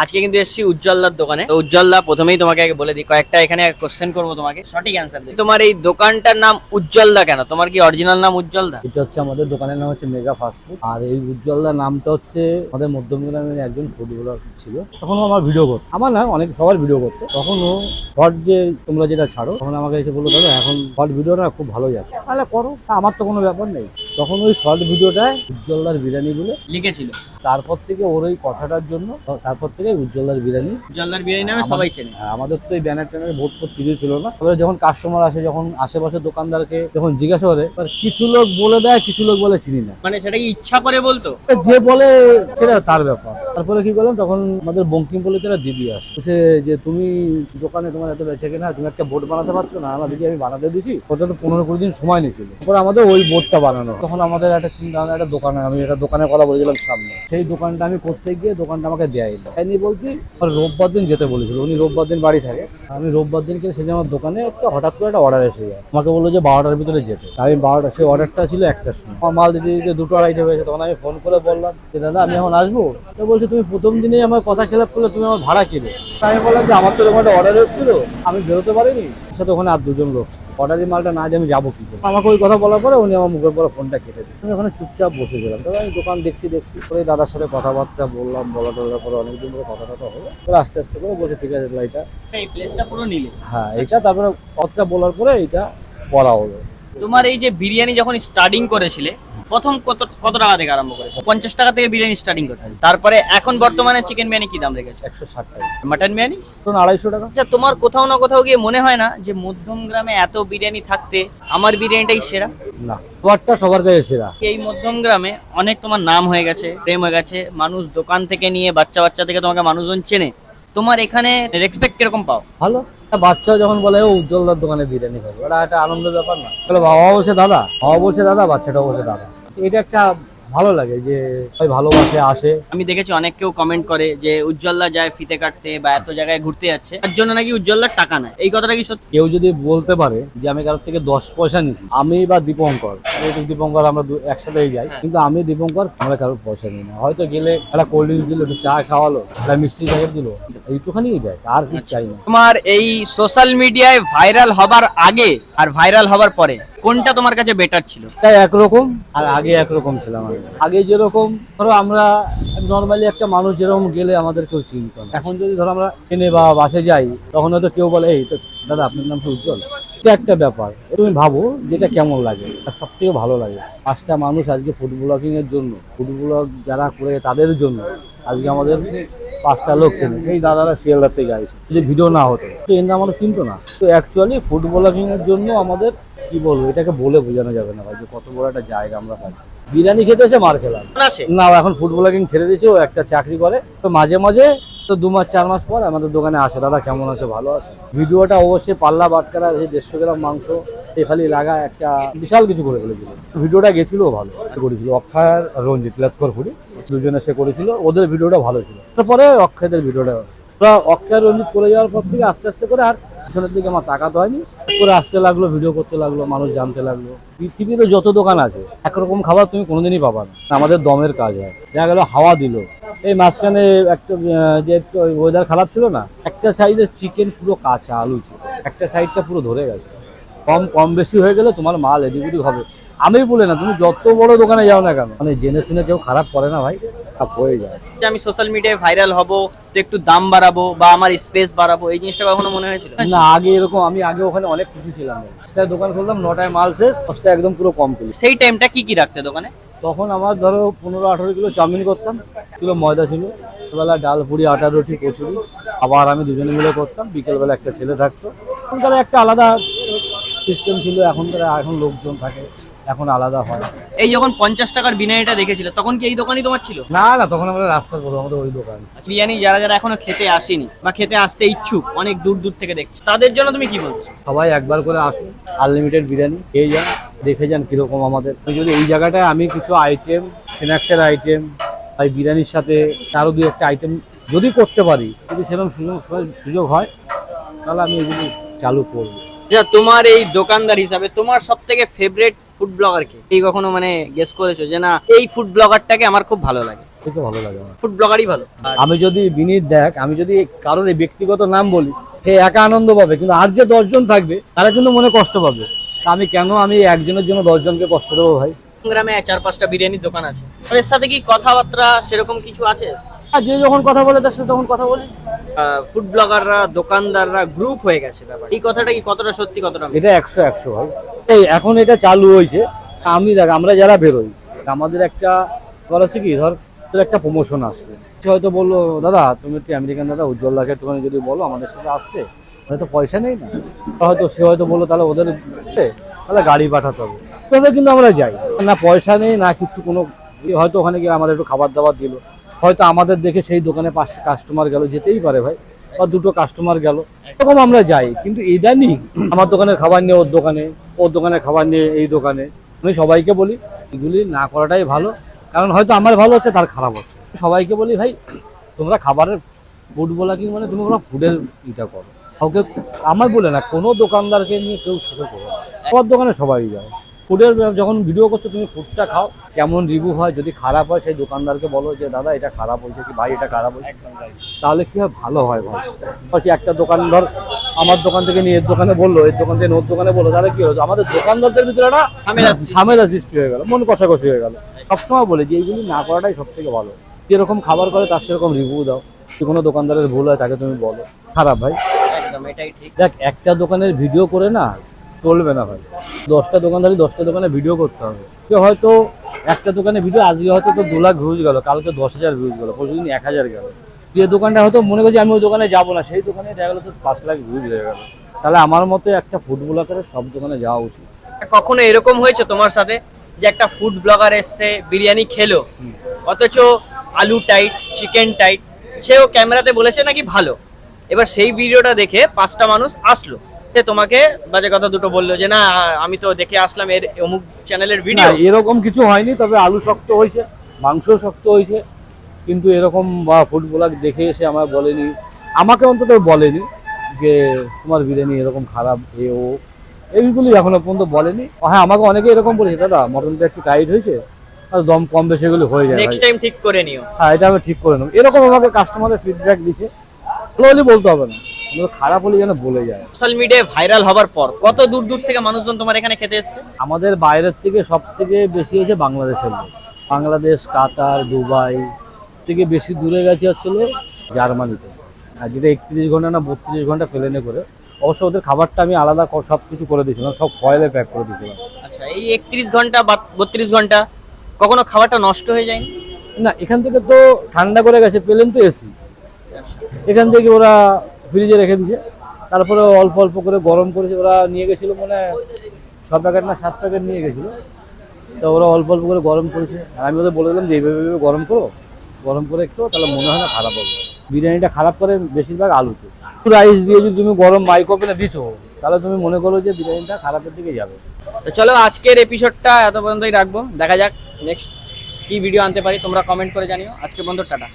আজকে কিন্তু এসেছি উজ্জ্বলদার দোকানে। তো উজ্জ্বলদা, প্রথমেই তোমাকে আগে বলে দিই, কয়েকটা এখানে কোশ্চেন করবো, তোমাকে সঠিক অ্যান্সার দিই। তোমার এই দোকানটার নাম উজ্জ্বলদা কেন? তোমার কি অরিজিনাল নাম উজ্জ্বলদা? এটা হচ্ছে আমাদের দোকানের নাম হচ্ছে মেগা ফাস্টফুড। আর এই উজ্জ্বলদার নামটা হচ্ছে আমাদের মধ্যমগ্রামের একজন ফুটবলার ছিল। তখন আমার ভিডিও করতো, আমার না অনেক সবার ভিডিও করতো। তখনও শর্ট যে তোমরা যেটা ছাড়ো, তখন আমাকে এসে বললো দাদা এখন শর্ট ভিডিওটা খুব ভালো যাচ্ছে, তাহলে করো, আমার তো কোনো ব্যাপার নেই। তখন ওই শর্ট ভিডিওটায় উজ্জ্বলদার বিরিয়ানি বলে লিখেছিল। তারপর থেকে ওর ওই কথাটার জন্য তারপর থেকে উজ্জ্বলদার বিরিয়ানি। উজ্জ্বলদার বিরিয়ানি নামে সবাই চেনে। আমাদের তো এই ব্যানার ট্যানার ভোট কিছু ছিল না। তবে যখন কাস্টমার আসে, যখন আশেপাশের দোকানদারকে যখন জিজ্ঞাসা করে, কিছু লোক বলে দেয়, কিছু লোক বলে চিনি না। মানে সেটা কি ইচ্ছা করে বলতো? যে বলে সেটা তার ব্যাপার। তারপরে কি করলাম, তখন আমাদের বঙ্কিম বলে তারা দিদি আসে যে তুমি দোকানে তোমার এত বেচে কিনা, তুমি একটা বোর্ড বানাতে পারছো না? আমার দিদি আমি বানাতে দিয়েছি, ওটা তো 15-20 দিন সময় নিয়েছিল। তারপরে আমাদের ওই বোর্ডটা বানানো, তখন আমাদের একটা চিন্তা ভাবনা, একটা দোকানে, আমি একটা দোকানের কথা বলেছিলাম সামনে, সেই দোকানটা আমি করতে গিয়ে দোকানটা আমাকে দেয়নি বলছি। রোববার দিন যেতে বলেছিল, উনি রোববার দিন বাড়ি থাকে। আমি রোববার দিনকে সেদিন আমার দোকানে একটা হঠাৎ করে একটা অর্ডার এসে যায়। আমাকে বললো যে 12টার ভিতরে যেতে। আমি 12টা, সেই অর্ডারটা ছিল 1টার সময়। আমার মাল দিতে দিতে 2:30 হয়েছে। তখন আমি ফোন করে বললাম যে দাদা আমি এখন আসবো। তো বলছে তুমি প্রথম দিনেই আমার কথা খেলাপ করলে, তুমি আমার ভাড়া কিনে। আমি বললাম যে আমার তো এরকম একটা অর্ডার এসেছিল, আমি বেরোতে পারিনি। সাথে ওখানে আর দুজন লোক, অর্ডারের মালটা না দিয়ে আমি যাবো কি করে? আমাকে ওই কথা বলার পরে উনি আমার মুখের পরে ফোনটা কেটে দিই। আমি ওখানে চুপচাপ বসেছিলাম। তবে আমি দোকান দেখছি করে দাদার সাথে কথাবার্তা বললাম, বলার পরে অনেকদিন ধরে কথা হলো। আস্তে আস্তে করে বলছে ঠিক আছে এটা, এই প্লেসটা পুরো নিলে। হ্যাঁ এটা। তারপরে কথাটা বলার পরে এটা করা হলো। তোমার এই যে বিরিয়ানি যখন স্টার্টিং করেছিলে, প্রথম কত টাকা থেকে আরম্ভ করেছো? 50 টাকা থেকে বিরিয়ানি স্টার্টিং করতে। তারপরে এখন বর্তমানে চিকেন বিরিয়ানি কি দাম রেখেছো? 160 টাকা। মাটন বিরিয়ানি ধরুন 250 টাকা। আচ্ছা, তোমার কোথাও না কোথাও গিয়ে মনে হয় না যে মধ্যমগ্রামে এত বিরিয়ানি থাকতে আমার বিরিয়ানিটাই সেরা? না, তোমারটা সবার কাছে সেরা। এই মধ্যমগ্রামে অনেক তোমার নাম হয়ে গেছে, প্রেম হয়ে গেছে, মানুষ দোকান থেকে নিয়ে বাচ্চা থেকে তোমাকে মানুষজন চেনে। তোমার এখানে রেসপেক্ট কিরকম পাও? ভালো। বাচ্চা যখন বলে ও উজ্জ্বলদার দোকানে বিরিয়ানি খাবে, ওটা একটা আনন্দের ব্যাপার না? বলে বাবা বলছে দাদা, বাচ্চাটাও বলছে দাদা। এটা একটা ভালো লাগে যে সবাই ভালোবাসে আসে। আমি দেখেছি অনেক কেউ কমেন্ট করে যে উজ্জ্বলদা যায় ফিতে কাটতে বা এত জায়গায় ঘুরতে যাচ্ছে, তার জন্য নাকি উজ্জ্বলদার টাকা নেয়। এই কথাটা কি সত্যি? কেউ যদি বলতে পারে যে আমি কারোর থেকে 10 পয়সা নিচ্ছি, আমি বা দীপঙ্কর, আমরা একসাথেই যাই, কিন্তু আমি দীপঙ্কর আমরা কারোর পয়সা নিই না। হয়তো গেলে একটা কোল্ড ড্রিঙ্কস দিল, একটু চা খাওয়ালো, একটা মিষ্টি প্যাকেট দিল, এইটুখানি দেয়, আর কিছু চাই না। তোমার এই সোশ্যাল মিডিয়ায় ভাইরাল হবার আগে আর ভাইরাল হবার পরে কোনটা তোমার কাছে বেটার ছিল? তাই একরকম, আর আগে একরকম ছিলাম। আগে যেরকম ধরো আমরা নর্মালি একটা মানুষ যেরকম গেলে আমাদের কেউ চিনত না। এখন যদি ধরো আমরা ট্রেনে বা বাসে যাই, তখন হয়তো কেউ বলে এই তো দাদা আপনার নাম তো উজ্জ্বল। এটা একটা ব্যাপার। তুমি ভাবো যেটা কেমন লাগে। আর সব থেকে ভালো লাগে 5টা মানুষ আজকে ফুড ব্লগিং এর জন্য, ফুড ব্লগ যারা করে তাদের জন্য আজকে আমাদের 5টা লোক চেনে। এই দাদারা শিয়ালদার থেকে আসে, যদি ভিডিও না হতো তো এর নাম আমরা চিনতো না। তো অ্যাকচুয়ালি ফুড ব্লগিং এর জন্য আমাদের কি বলবো, এটাকে বলে বোঝানো যাবে না ভাই, যে কত বড় একটা জায়গা আমরা পাই। বিরিয়ানি খেতে এসে মার খেলাম না, এখন ফুড ব্লগিং ছেড়ে দিয়েছে, ও একটা চাকরি করে। তো মাঝে মাঝে তো 2 মাস 4 মাস পর আমাদের দোকানে আসে, দাদা কেমন আছে, ভালো আছে। ভিডিওটা অবশ্যই পাল্লা বাটকারা, 150 গ্রাম মাংস খালি লাগা একটা বিশাল কিছু করে ফেলেছিল। ভিডিওটা গেছিল ভালো করেছিল। অক্ষয় রঞ্জিত লক্ষ্করপুরি দুজনে সে করেছিল, ওদের ভিডিওটা ভালো ছিল। তারপরে অক্ষয়দের ভিডিওটা অক্ষয় রঞ্জিত করে যাওয়ার পর থেকে আস্তে আস্তে করে আর পিছনের দিকে আমার তাকাতে হয়নি। করে আসতে লাগলো, ভিডিও করতে লাগলো, মানুষ জানতে লাগলো। পৃথিবীতে যত দোকান আছে একরকম খাবার তুমি কোনোদিনই পাবা না। আমাদের দমের কাজ হয়। দেখা গেল হাওয়া দিল, এই মাঝখানে একটা যে একটু ওয়েদার খারাপ ছিল না, একটা সাইডের চিকেন পুরো কাঁচা, আলু চিকেন একটা সাইডটা পুরো ধরে গেছে। কম বেশি হয়ে গেলে তোমার মাল এদিক ওদিক হবে। আমি বলে না, তুমি যত বড় দোকানে যাও না কেন, মানে জেনে শুনে কেউ খারাপ করে না ভাই, খারাপ হয়ে যায়। আমি সোশ্যাল মিডিয়ায় ভাইরাল হব তো একটু দাম বাড়াবো বা আমার স্পেস বাড়াবো, এই জিনিসটা কখনো মনে হয়েছিল না? আগে এরকম, আমি আগে ওখানে অনেক খুশি ছিলাম। দোকান খুললাম 9টায়, মাল শেষ 10টা একদম পুরো কমপ্লিট। সেই টাইমটা কি রাখতে দোকানে? তখন আমার ধরো 15-18 কিলো চাউমিন করতাম, কিলো ময়দা ছিল, বেলা ডাল পুরি, আটা রুটি, কচুরি। আবার আমি দুজনে মিলে করতাম। বিকেলবেলা একটা ছেলে থাকতো। তখন একটা আলাদা সিস্টেম ছিল। এখন লোকজন থাকে, এখন আলাদা হয়। এই যখন 50 টাকার বিরিয়ানিটা দেখেছিল, তখন কি এই দোকানই তোমার ছিল? না, তখন আমরা রাস্তার বলবো, আমাদের ওই দোকান। বিরিয়ানি যারা এখনো খেতে আসেনি বা খেতে আসতে ইচ্ছুক, অনেক দূর থেকে দেখছে, তাদের জন্য তুমি কি বলছো? সবাই একবার করে আসুন, আনলিমিটেড বিরিয়ানি খেয়ে যান, দেখে যান কিরকম আমাদের। যদি এই জায়গাটায় আমি কিছু আইটেম, স্ন্যাক্সের আইটেম, আর বিরিয়ানির সাথে আরও 2-1টা আইটেম যদি করতে পারি, যদি সেরকম সুযোগ হয়, তাহলে আমি এগুলি চালু করবো। তোমার এই দোকানদার হিসাবে তোমার সব থেকে ফেভারিট ফুড ব্লগার কে? এই কখনো মানে গেস করেছো যে না এই ফুড ব্লগারটাকে আমার খুব ভালো লাগে? থেকে ভালো লাগে আমার। ফুড ব্লগারই ভালো। আমি যদি বিনীত দেখ, আমি যদি কারোর এই ব্যক্তিগত নাম বলি, সে একা আনন্দ পাবে, কিন্তু আর যে 10 জন থাকবে তারা কিন্তু মনে কষ্ট পাবে। তা আমি একজনের জন্য 10 জনকে কষ্ট দেবো ভাই? গ্রামে 4-5টা বিরিয়ানির দোকান আছে, এর সাথে কি কথাবার্তা সেরকম কিছু আছে? আর যে যখন কথা বলে তার সাথে তখন কথা বলি। ফুড ব্লগাররা, দোকানদাররা গ্রুপ হয়ে গেছে ব্যাপার, এই কথাটা কি কতটা সত্যি কতটা মিথ্যে? এটা 100 ভাই। এই এখন এটা চালু হয়েছে। আমি দেখ, আমরা যারা বেরোই, আমাদের একটা বলা হচ্ছে কি, ধর তোর একটা প্রমোশন আসবে, সে হয়তো বললো দাদা তুমি একটু আমেরিকান দাদা উজ্জ্বলদাকে একটুখানি যদি বলো আমাদের সাথে আসতে, হয়তো পয়সা নেই না, হয়তো সে হয়তো বললো তাহলে ওদের তাহলে গাড়ি পাঠাতে হবে, তবে কিন্তু আমরা যাই না, পয়সা নেই না কিছু, কোনো হয়তো ওখানে গিয়ে আমাদের একটু খাবার দাবার দিল, হয়তো আমাদের দেখে সেই দোকানে 5টা কাস্টমার গেল, যেতেই পারে ভাই, বা 2টো কাস্টমার গেল, এরকম আমরা যাই। কিন্তু এটা নেই আমার দোকানের খাবার নিয়ে ওর দোকানে, ওর দোকানের খাবার নিয়ে এই দোকানে। আমি সবাইকে বলি এগুলি না করাটাই ভালো, কারণ হয়তো আমার ভালো হচ্ছে তার খারাপ হচ্ছে। সবাইকে বলি ভাই তোমরা খাবারের ফুড ব্লগিং মানে তুমি ওরা ফুডের ইটা করো, কাউকে আমার বলে না, কোনো দোকানদারকে নিয়ে কেউ ছোট করো না। সবার দোকানে সবাই যায়, ফুডের যখন ভিডিও করছো তুমি ফুডটা খাও, কেমন রিভিউ হয়, যদি খারাপ হয় সেই দোকানদারকে বলো যে দাদা এটা খারাপ হয়েছে কি ভাই এটা খারাপ হয়েছে, তাহলে কি হয় ভালো হয় ভাই। পাশে একটা দোকান ধর আমার দোকান থেকে নিয়ে এর দোকানে বললো, এর দোকান থেকে ওর দোকানে বললো, তাহলে কি হলো আমাদের দোকানদারদের ভিতরে একটা ঝামেলা সৃষ্টি হয়ে গেল, মন কষাকষি হয়ে গেল। সবসময় বলে যে এইগুলি না করাটাই সব থেকে ভালো। যেরকম খাবার করে তার সেরকম রিভিউ দাও, যে কোনো দোকানদারের ভুল হয় তাকে তুমি বলো। খারাপ ভাই একদম এটাই ঠিক। দেখ, একটা দোকানের ভিডিও করে না চলবে না ভাই, 10টা দোকানদারি 10টা দোকানে ভিডিও করতে হবে। কেউ হয়তো একটা দোকানে ভিডিও আজকে হয়তো তো 2 লাখ ভিউজ গেল, কালকে 10,000 ভিউজ গেল, পরশুদিন 1,000 গেল, যে দোকানটা হয়তো মনে করছি আমি ওই দোকানে যাবো না, সেই দোকানে দেখা গেলো তো 5 লাখ ভিউজ হয়ে গেল। তাহলে আমার মতে একটা ফুড ব্লগারের সব দোকানে যাওয়া উচিত। কখনো এরকম হয়েছে তোমার সাথে যে একটা ফুড ব্লগার এসছে বিরিয়ানি খেলো, অথচ আলু টাইট, চিকেন টাইট, সেও ক্যামেরাতে বলেছে নাকি ভালো, এবার সেই ভিডিওটা দেখে 5টা মানুষ আসলো, সে তোমাকে বাজে কথা দুটো বললো যে না আমি তো দেখে আসলাম এর অমুক চ্যানেলের না ভিডিও? এরকম কিছু হয়নি, তবে আলু শক্ত হয়েছে, মাংস শক্ত হয়েছে, কিন্তু এরকম বা ফুড ব্লগ দেখে এসে আমার বলেনি, আমাকে অন্তত বলেনি যে তোমার বিরিয়ানি এরকম খারাপ এইগুলি এখনো পর্যন্ত বলেনি। হ্যাঁ আমাকে অনেকে এরকম বলেছে দাদা মটনটা একটু টাইট হয়েছে, আর দম কম বেশি এগুলো হয়ে যায়, নেক্সট টাইম ঠিক করে নিও। হ্যাঁ এটা আমি ঠিক করে নেবো, এরকম আমাকে কাস্টমারের ফিডব্যাক দিছে। ভালো হলে বলতে হবে না, খারাপ হলে যেন বলে যায়। সোশ্যাল মিডিয়ায় ভাইরাল হবার পর কত দূর দূর থেকে মানুষজন তোমার এখানে খেতে এসছে? আমাদের বাইরের থেকে সব থেকে বেশি হয়েছে বাংলাদেশের লোক, বাংলাদেশ, কাতার, দুবাই থেকে বেশি দূরে গেছে হচ্ছিল জার্মানিতে, আর যেটা 31 ঘন্টা না 32 ঘন্টা প্লেনে করে। অবশ্য ওদের খাবারটা আমি আলাদা সব কিছু করে দিয়েছিলাম, সব ফয়েলে প্যাক করে দিয়েছিলাম। আচ্ছা, এই 31 ঘন্টা বা 32 ঘন্টা কখনো খাবারটা নষ্ট হয়ে যায়নি? না এখান থেকে তো ঠান্ডা করে গেছে, প্লেন তো এসি, এখান থেকে ওরা ফ্রিজে রেখে দিয়েছে, তারপরে অল্প অল্প করে গরম করেছে। ওরা নিয়ে গেছিলো মানে 6 প্যাকেট না 7 প্যাকেট নিয়ে গেছিলো, তো ওরা অল্প অল্প করে গরম করেছে। আর আমি ওদের বলে দিলাম যে এইভাবে গরম করো, গরম করে একটু, তাহলে মনে হয় না খারাপ হবে। বিরিয়ানিটা খারাপ করে বেশিরভাগ আলুতে, রাইস দিয়ে যদি তুমি গরম মাইক ওভেনে দিছো, তাহলে তুমি মনে করো যে বিরিয়ানিটা খারাপের দিকে যাবে। তো চলো আজকের এপিসোডটা এত পর্যন্তই রাখবো, দেখা যাক নেক্সট কি ভিডিও আনতে পারি, তোমরা কমেন্ট করে জানিও। আজকে বন্ধু, টাটা।